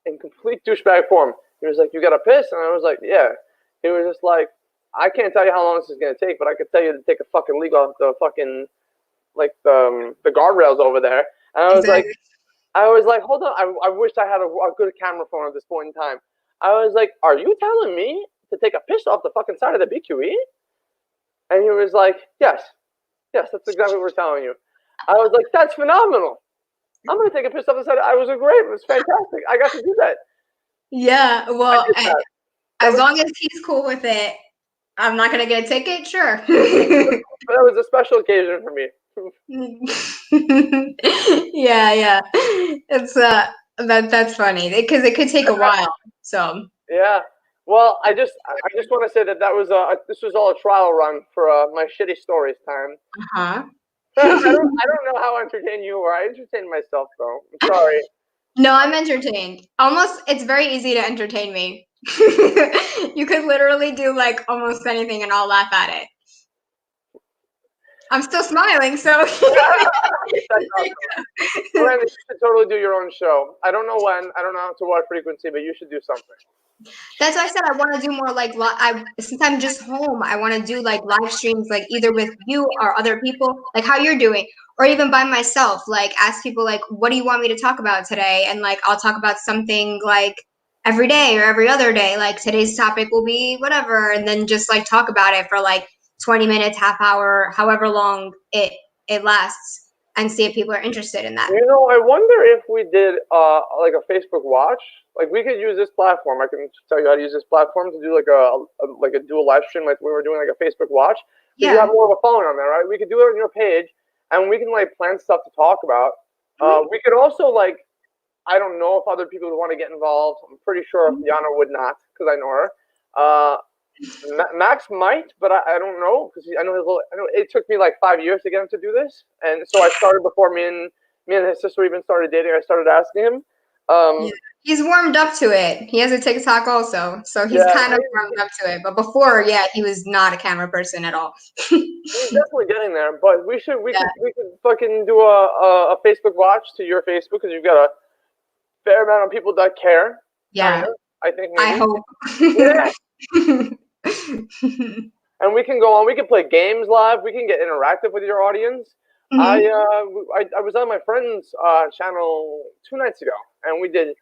In complete douchebag form. He was like, you got to piss? And I was like, yeah. He was just like, I can't tell you how long this is gonna take, but I could tell you to take a fucking leak off the fucking like the guardrails over there. And I was like, hold on. I wish I had a good camera phone at this point in time. I was like, are you telling me to take a piss off the fucking side of the BQE? And he was like, yes, that's exactly what we're telling you. I was like, that's phenomenal. I'm gonna take a piss off the side. I was great. It was fantastic. I got to do that. Yeah, well, as long as he's cool with it, I'm not gonna get a ticket. Sure. But that was a special occasion for me. Yeah. It's that's funny because it could take a while. So yeah. Well, I just want to say that was this was all a trial run for my shitty stories time. Uh-huh. I don't know how entertained you were. I entertained myself though. I'm sorry. No, I'm entertained. Almost, it's very easy to entertain me. You could literally do like almost anything and I'll laugh at it. I'm still smiling, so. Miranda, you should totally do your own show. I don't know when, I don't know to what frequency, but you should do something. That's why I said I want to do more like since I'm just home, I want to do like live streams, like either with you or other people, like how you're doing, or even by myself. Like ask people like, what do you want me to talk about today? And like I'll talk about something like every day or every other day. Like today's topic will be whatever, and then just like talk about it for like 20 minutes, half hour, however long it lasts, and see if people are interested in that. You know, I wonder if we did like a Facebook Watch. Like we could use this platform. I can tell you how to use this platform to do like a dual live stream, like we were doing like a Facebook Watch. Yeah. You have more of a phone on there, right? We could do it on your page, and we can like plan stuff to talk about. We could also like, I don't know if other people would want to get involved. I'm pretty sure Yana would not, because I know her. Max might, but I don't know, because I know it took me like 5 years to get him to do this, and so I started before me and his sister even started dating. I started asking him. He's warmed up to it. He has a TikTok also, so he's kind of warmed up to it. But before, he was not a camera person at all. He's definitely getting there, but we could fucking do a Facebook Watch to your Facebook, because you've got a fair amount of people that care. Yeah, I think. Maybe. I hope. Yeah. And we can go on. We can play games live. We can get interactive with your audience. I was on my friend's channel 2 nights ago, and we did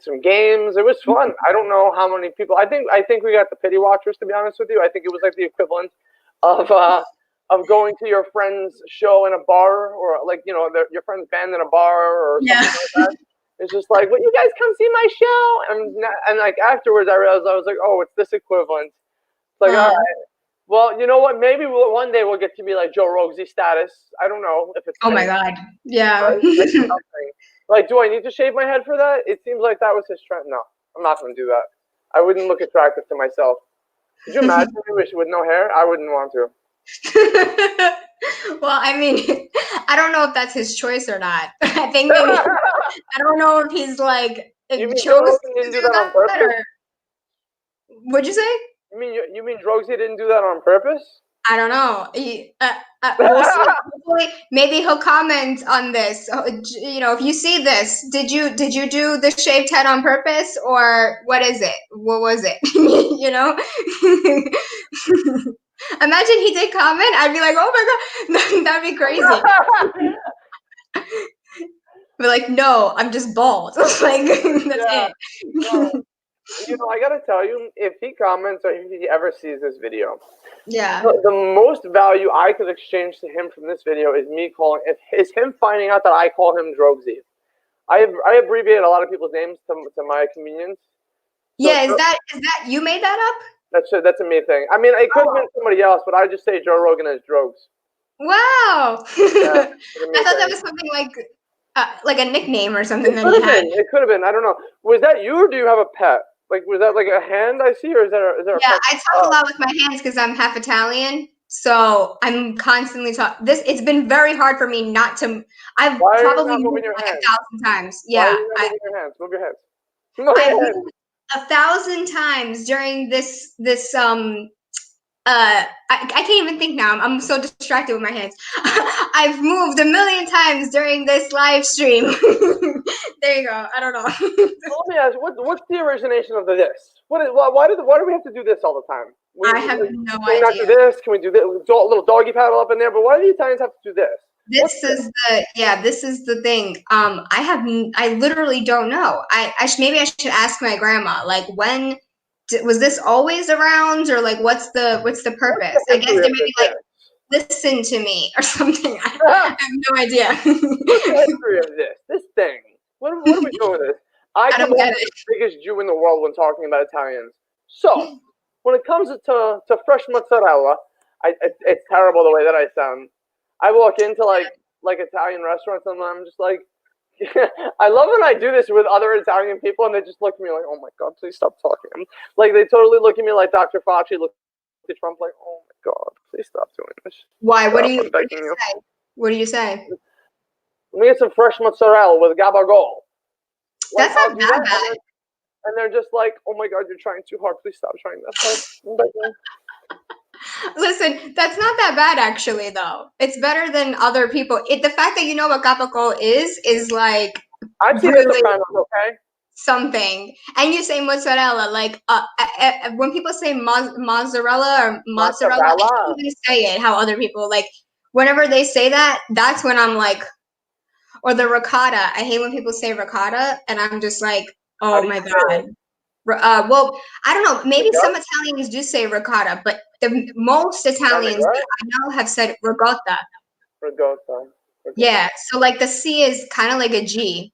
some games. It was fun. I don't know how many people. I think we got the pity watchers, to be honest with you. I think it was like the equivalent of going to your friend's show in a bar, or like your friend's band in a bar or something like that. It's just like, well, you guys come see my show, and like afterwards, I realized I was like, oh, it's this equivalent. It's like, all right. Well, you know what? Maybe one day we'll get to be like Joe Rogan status. I don't know if it's. Oh my God! Yeah. Like, do I need to shave my head for that? It seems like that was his trend. No, I'm not going to do that. I wouldn't look attractive to myself. Could you imagine me with no hair? I wouldn't want to. Well, I mean, I don't know if that's his choice or not. I think maybe I don't know if he's like chose to do that on purpose. What'd you say? You mean Drogsy didn't do that on purpose? I don't know. We'll see. Hopefully, maybe he'll comment on this. If you see this, did you do the shaved head on purpose, or what is it? What was it? Imagine he did comment. I'd be like, oh my God, that'd be crazy. But like, no, I'm just bald. Like, that's it. Well, I gotta tell you, if he comments or if he ever sees this video, the most value I could exchange to him from this video is him finding out that I call him Drogsy. I abbreviate a lot of people's names to my convenience. Yeah, is that you made that up? That's a me thing. I mean, it could have been somebody else, but I just say Joe Rogan as Drogs. Wow. I thought that was something like a nickname or something that he had. It could have been. I don't know. Was that you, or do you have a pet? Like, was that like a hand I see, or is there? Yeah, I talk a lot with my hands because I'm half Italian, so I'm constantly talking. It's been very hard for me not to. I've probably moved like 1,000 times. Yeah, move your hands. Move your hands. Move your hands. 1,000 times during this I can't even think now. I'm so distracted with my hands. I've moved 1,000,000 times during this live stream. There you go. I don't know. Well, let me ask, what's the origination of this? Why do we have to do this all the time? I have no Can we not do idea. this? Can we do this? A little doggy paddle up in there, but why do the Italians have to do this? This is the thing. I literally don't know. Maybe I should ask my grandma. Like, when was this always around, or like what's the purpose? I guess they maybe like listen to me or something. I have no idea. What's the history of this thing? What are we doing with this? I come off as the biggest Jew in the world when talking about Italians. So, when it comes to fresh mozzarella, it's terrible the way that I sound. I walk into like Italian restaurants and I'm just like, I love when I do this with other Italian people and they just look at me like, oh my God, please stop talking. Like they totally look at me like Dr. Fauci looked at Trump like, oh my God, please stop doing this. Why? What do you say? What do you say? Let me get some fresh mozzarella with gabagol. That's not that bad. And they're just like, oh my God, you're trying too hard. Please stop trying that hard. Listen, that's not that bad actually, though. It's better than other people. The fact that you know what gabagol is like I've seen really it sometimes, okay? something. And you say mozzarella, like when people say mozzarella or mozzarella, I don't even say it how other people like. Whenever they say that, that's when I'm like, or the ricotta. I hate when people say ricotta, and I'm just like, oh my God. Well, I don't know. Maybe some Italians do say ricotta, but the most Italians that I know have said ricotta. Ricotta. Yeah. So like the C is kind of like a G.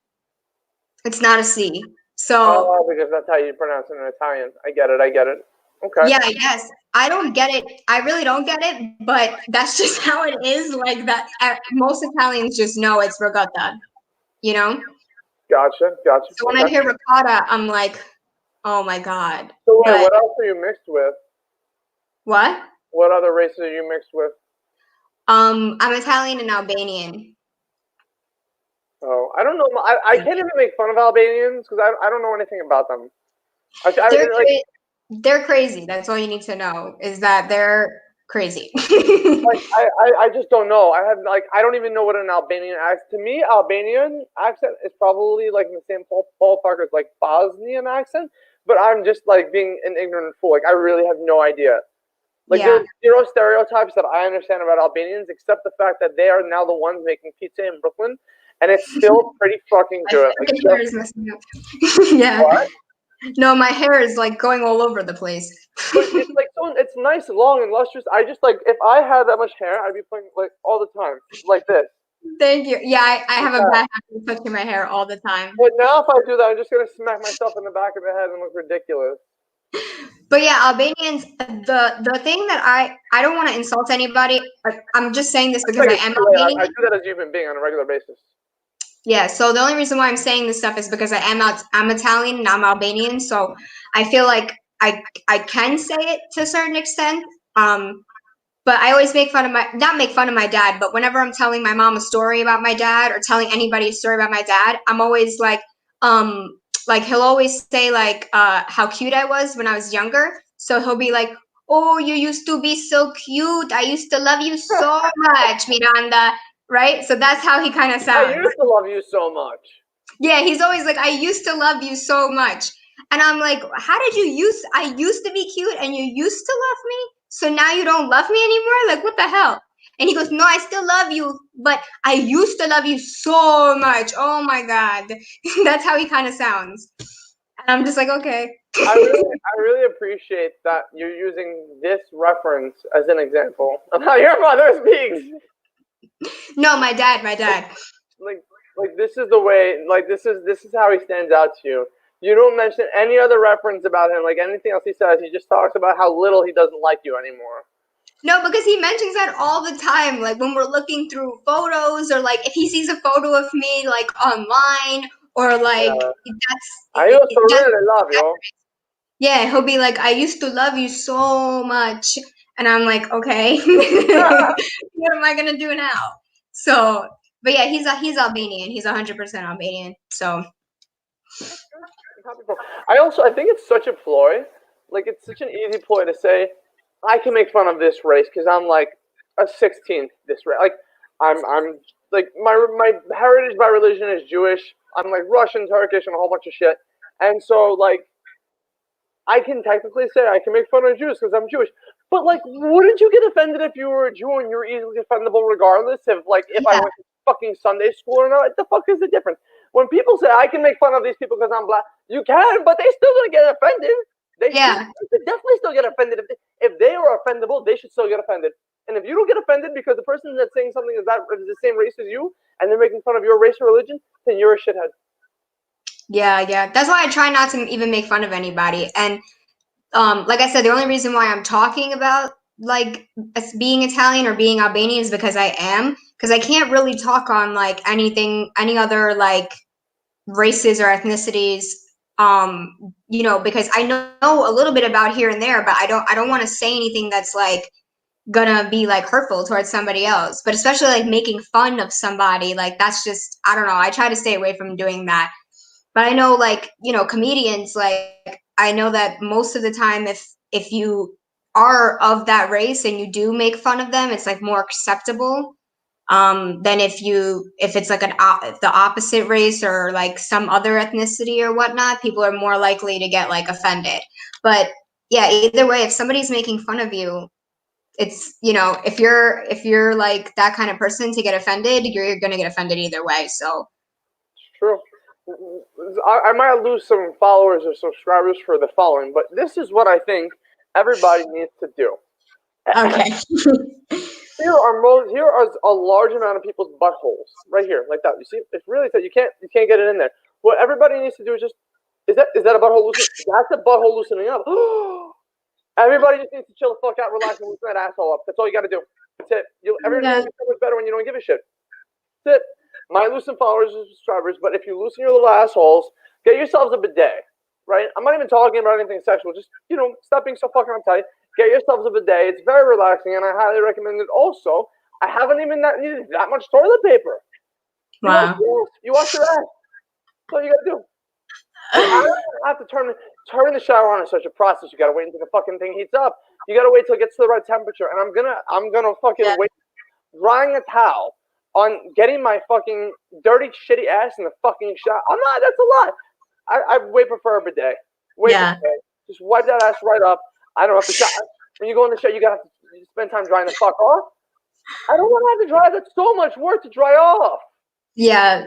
It's not a C. So. Oh, because that's how you pronounce it in Italian. I get it. Okay. Yeah, I guess. I don't get it. I really don't get it, but that's just how it is. Like that. Most Italians just know it's ricotta. You know. Gotcha. So when I hear ricotta, I'm like, oh my God. So wait, what else are you mixed with? What? What other races are you mixed with? I'm Italian and Albanian. Oh, I don't know. I can't even make fun of Albanians because I don't know anything about them. They're crazy. That's all you need to know is that they're crazy. I just don't know. I don't even know what an Albanian accent. To me, Albanian accent is probably like in the same ballpark as like Bosnian accent. But I'm just like being an ignorant fool. Like I really have no idea. Like there's zero stereotypes that I understand about Albanians, except the fact that they are now the ones making pizza in Brooklyn, and it's still pretty fucking good. Hair is messing up. Yeah. What? No, my hair is like going all over the place. But it's like it's nice, long, and lustrous. I just like if I had that much hair, I'd be playing like all the time, like this. Thank you. Yeah, I have a bad habit of touching my hair all the time. But now if I do that, I'm just gonna smack myself in the back of the head and look ridiculous. But yeah, Albanians. The thing that I don't want to insult anybody. I'm just saying this because I am Albanian. I do that as a human being on a regular basis. Yeah, so the only reason why I'm saying this stuff is because I'm Italian and I'm Albanian, so I feel like I can say it to a certain extent. But I always not make fun of my dad, but whenever I'm telling my mom a story about my dad or telling anybody a story about my dad, I'm always like he'll always say like how cute I was when I was younger. So he'll be like, "Oh, you used to be so cute. I used to love you so much, Miranda." Right? So that's how he kind of sounds. I used to love you so much. Yeah, he's always like, I used to love you so much. And I'm like, how did I used to be cute and you used to love me? So now you don't love me anymore? Like, what the hell? And he goes, no, I still love you, but I used to love you so much. Oh my God. That's how he kind of sounds. And I'm just like, okay. I really appreciate that you're using this reference as an example of how your mother speaks. No, my dad. Like this is the way. Like this is how he stands out to you. You don't mention any other reference about him. Like anything else he says, he just talks about how little he doesn't like you anymore. No, because he mentions that all the time. Like when we're looking through photos, or like if he sees a photo of me like online, or like I used to really love you. Yeah, he'll be like, I used to love you so much. And I'm like, okay, what am I gonna do now? So, but yeah, he's Albanian. He's 100% Albanian. So, I think it's such a ploy. Like it's such an easy ploy to say, I can make fun of this race because I'm like a 16th this race. Like I'm like my heritage by religion is Jewish. I'm like Russian, Turkish, and a whole bunch of shit. And so like, I can technically say I can make fun of Jews because I'm Jewish. But like, wouldn't you get offended if you were a Jew and you were easily offendable regardless of like if I Yeah. went to fucking Sunday school or not? What the fuck is the difference? When people say I can make fun of these people because I'm black, you can, but they still gonna get offended. They Yeah. should definitely still get offended. If they are offendable, they should still get offended. And if you don't get offended because the person that's saying something is the same race as you and they're making fun of your race or religion, then you're a shithead. Yeah. That's why I try not to even make fun of anybody. And like I said, the only reason why I'm talking about like being Italian or being Albanian is because I am, because I can't really talk on like any other like races or ethnicities, because I know a little bit about here and there, but I don't want to say anything that's like gonna be like hurtful towards somebody else. But especially like making fun of somebody, like that's just, I don't know, I try to stay away from doing that. But I know like, comedians, like I know that most of the time if you are of that race and you do make fun of them, it's like more acceptable than if it's like the opposite race or like some other ethnicity or whatnot. People are more likely to get like offended. But yeah, either way, if somebody's making fun of you, it's, if you're like that kind of person to get offended, you're gonna get offended either way. So True. I might lose some followers or subscribers for the following, but this is what I think everybody needs to do. okay. Here are a large amount of people's buttholes right here, like that. You see, it's really tight. You can't get it in there. What everybody needs to do is just is that a butthole loosening? That's a butthole loosening up. Everybody just needs to chill the fuck out, relax, and loosen that asshole up. That's all you got to do. That's it. Everything will be so much better when you don't give a shit. That's it. Might lose some followers and subscribers, but if you loosen your little assholes, get yourselves a bidet, right? I'm not even talking about anything sexual. Just, stop being so fucking uptight. Get yourselves a bidet. It's very relaxing, and I highly recommend it. Also, I haven't even needed that much toilet paper. Wow. You wash your ass. That's all you gotta do. I don't have to turn the shower on in such a process. You gotta wait until the fucking thing heats up. You gotta wait till it gets to the right temperature. And I'm gonna fucking wait drying a towel on getting my fucking dirty, shitty ass in the fucking shower. I'm not. That's a lot. I way prefer a bidet. Just wipe that ass right up. I don't have to. When you go in the shower, you gotta spend time drying the fuck off. I don't want to have to dry. That's so much work to dry off. Yeah,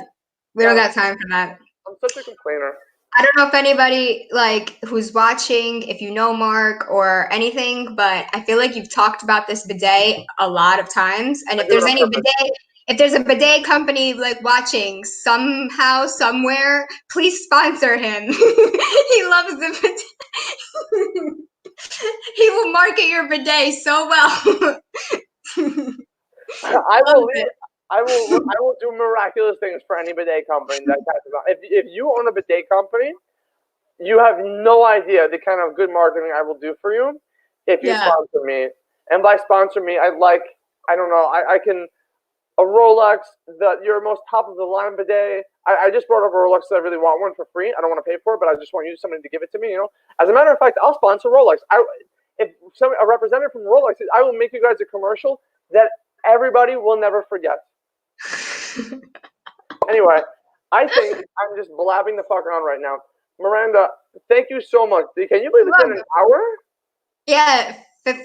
we don't got time for that. I'm such a complainer. I don't know if anybody like who's watching, if you know Mark or anything, but I feel like you've talked about this bidet a lot of times. And if there's a bidet company like watching somehow, somewhere, please sponsor him. He loves the bidet. He will market your bidet so well. I will do miraculous things for any bidet company that catches on. If you own a bidet company, you have no idea the kind of good marketing I will do for you if you sponsor me. And by sponsor me, I don't know, I can a Rolex, your most top of the line bidet. I just brought up a Rolex because I really want one for free. I don't want to pay for it, but I just want somebody to give it to me. As a matter of fact, I'll sponsor Rolex. If a representative from Rolex, I will make you guys a commercial that everybody will never forget. Anyway, I think I'm just blabbing the fuck on right now. Miranda, thank you so much. Can you believe it's been an hour? Yeah,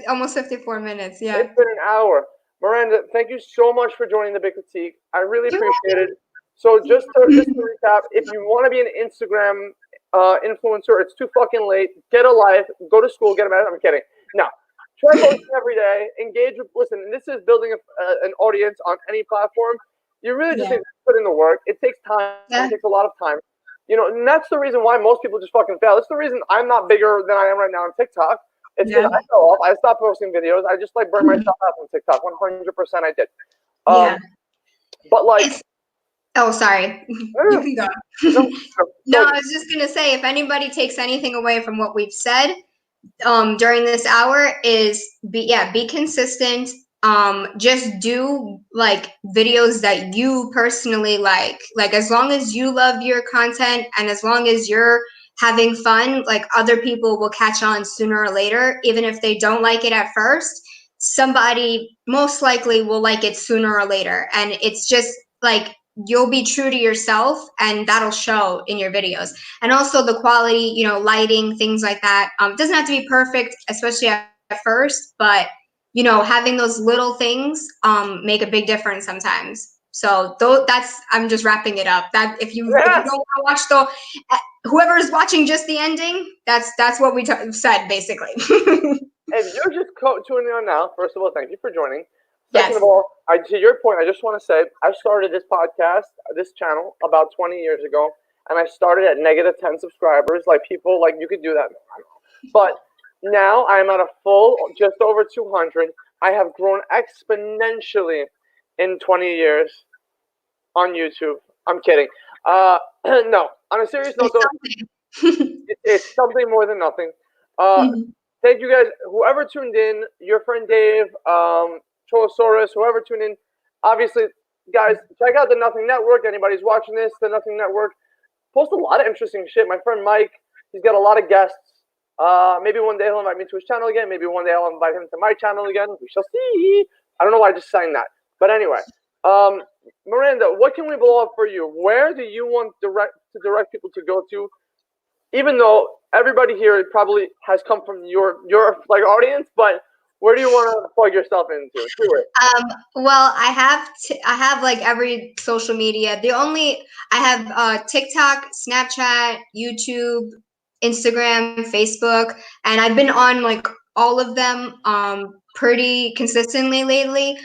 almost 54 minutes. Yeah. It's been an hour. Miranda, thank you so much for joining the BigCritique. I really appreciate it. So just to recap, if you want to be an Instagram influencer, it's too fucking late. Get a life. Go to school. Get a math. I'm kidding. No. Try posting every day. Engage with. Listen, this is building an audience on any platform. You really just need to put in the work. It takes time. It takes a lot of time. And that's the reason why most people just fucking fail. It's the reason I'm not bigger than I am right now on TikTok. It's because I fell off. I stopped posting videos. I just burned myself out on TikTok. 100% I did. But oh, sorry. You can go. No, I was just gonna say, if anybody takes anything away from what we've said during this hour, is be consistent. Just do videos that you personally like as long as you love your content and as long as you're having fun, other people will catch on sooner or later. Even if they don't like it at first, somebody most likely will like it sooner or later. And it's just you'll be true to yourself, and that'll show in your videos. And also the quality, you know, lighting, things like that. It doesn't have to be perfect, especially at first, but you know, having those little things make a big difference sometimes. So that's, I'm just wrapping it up. That if you don't want to watch whoever is watching just the ending, that's what we said basically. If you're just tuning in now, first of all, thank you for joining. Second Yes. of all, to your point, I just want to say I started this podcast, this channel, about 20 years ago, and I started at -10 subscribers. Like people, like you could do that, but now I'm at a full, just over 200. I have grown exponentially in 20 years on YouTube. I'm kidding. No, on a serious note, though, it's something more than nothing. Thank you guys, whoever tuned in, your friend Dave, Cholosaurus, whoever tuned in. Obviously, guys, check out the Nothing Network. Anybody's watching this, the Nothing Network post a lot of interesting shit. My friend Mike, he's got a lot of guests. Maybe one day he'll invite me to his channel again. Maybe one day I'll invite him to my channel again. We shall see. I don't know why I just sang that. But anyway, Miranda, what can we blow up for you? Where do you want to direct people to go to? Even though everybody here probably has come from your like audience, but where do you want to plug yourself into? Do it. Well, I have like every social media. I have TikTok, Snapchat, YouTube, Instagram, Facebook, and I've been on like all of them pretty consistently lately.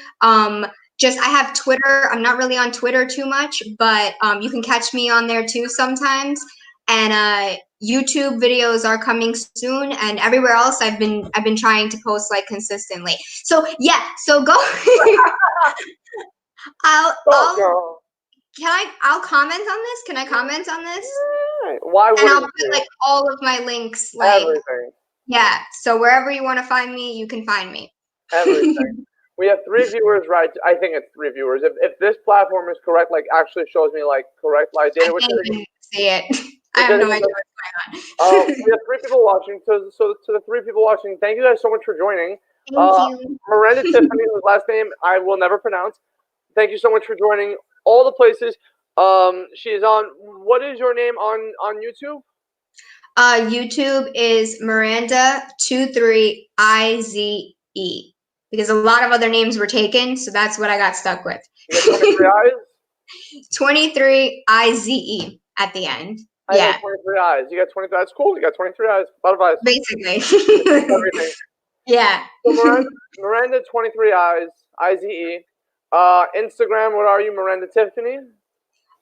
Just I have Twitter. I'm not really on Twitter too much, but you can catch me on there too sometimes. And YouTube videos are coming soon, and everywhere else I've been trying to post like consistently. So yeah, so go. I'll comment on this. Can I comment on this? Why wouldn't And I'll put like all of my links, like everything. Yeah. So wherever you want to find me, you can find me. Everything. We have 3 viewers, right? I think it's 3 viewers. If this platform is correct, like actually shows me like correct live data. I can't even see it. I have no idea what's going on. We have 3 people watching. So to the 3 people watching, thank you guys so much for joining. Thank you. Miranda Tiffany, whose last name I will never pronounce. Thank you so much for joining. All the places. She is on. What is your name on YouTube? YouTube is Miranda23IZE, because a lot of other names were taken, so that's what I got stuck with. You got 23 eyes? 23IZE at the end. Yeah. 23 eyes. You got 23 eyes. That's cool. You got 23 eyes. A lot of eyes. Basically. Everything. Yeah. So Miranda 23 eyes, IZE. Instagram, what are you, Miranda Tiffany?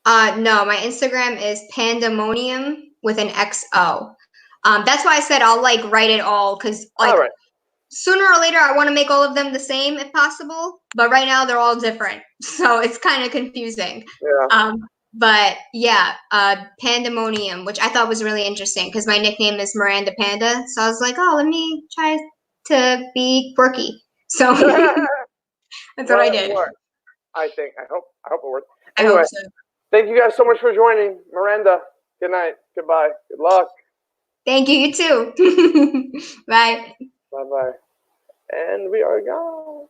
No, my Instagram is Pandemonium with an XO. That's why I said I'll like write it all, because like sooner or later I want to make all of them the same if possible. But right now they're all different, so it's kind of confusing. Yeah. But yeah, Pandemonium, which I thought was really interesting because my nickname is Miranda Panda, so I was like, oh, let me try to be quirky. So that's what I did. I think. I hope it worked. Anyway, I hope so. Thank you guys so much for joining. Miranda, good night. Goodbye. Good luck. Thank you. You too. Bye. Bye-bye. And we are gone.